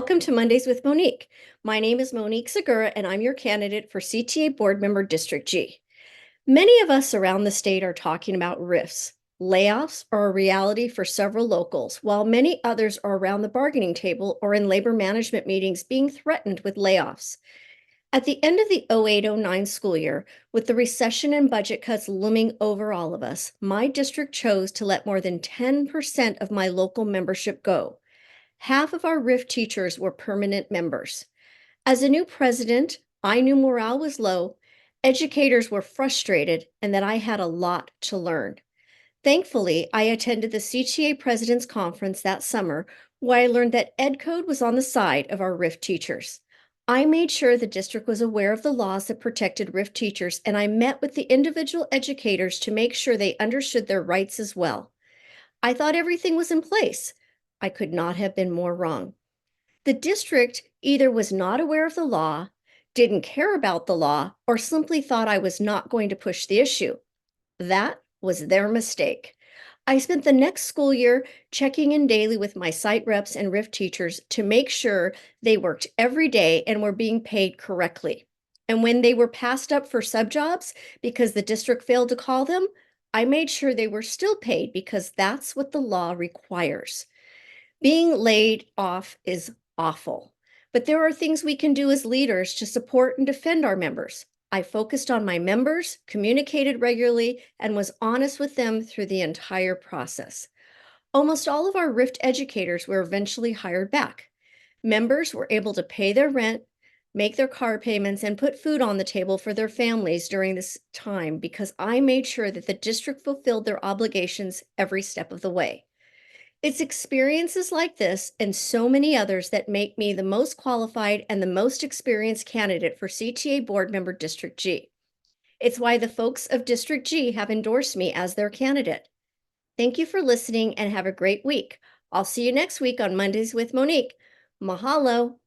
Welcome to Mondays with Monique. My name is Monique Segura, and I'm your candidate for CTA Board Member District G. Many of us around the state are talking about RIFs. Layoffs are a reality for several locals, while many others are around the bargaining table or in labor management meetings being threatened with layoffs. At the end of the 08-09 school year, with the recession and budget cuts looming over all of us, my district chose to let more than 10% of my local membership go. Half of our RIF teachers were permanent members. As a new president, I knew morale was low, educators were frustrated, and that I had a lot to learn. Thankfully, I attended the CTA President's Conference that summer, where I learned that Ed Code was on the side of our RIF teachers. I made sure the district was aware of the laws that protected RIF teachers, and I met with the individual educators to make sure they understood their rights as well. I thought everything was in place. I could not have been more wrong. The district either was not aware of the law, didn't care about the law, or simply thought I was not going to push the issue. That was their mistake. I spent the next school year checking in daily with my site reps and RIF teachers to make sure they worked every day and were being paid correctly. And when they were passed up for subjobs because the district failed to call them, I made sure they were still paid because that's what the law requires. Being laid off is awful, but there are things we can do as leaders to support and defend our members. I focused on my members, communicated regularly, and was honest with them through the entire process. Almost all of our RIFT educators were eventually hired back. Members were able to pay their rent, make their car payments, and put food on the table for their families during this time because I made sure that the district fulfilled their obligations every step of the way. It's experiences like this and so many others that make me the most qualified and the most experienced candidate for CTA Board Member District G. It's why the folks of District G have endorsed me as their candidate. Thank you for listening and have a great week. I'll see you next week on Mondays with Monique. Mahalo.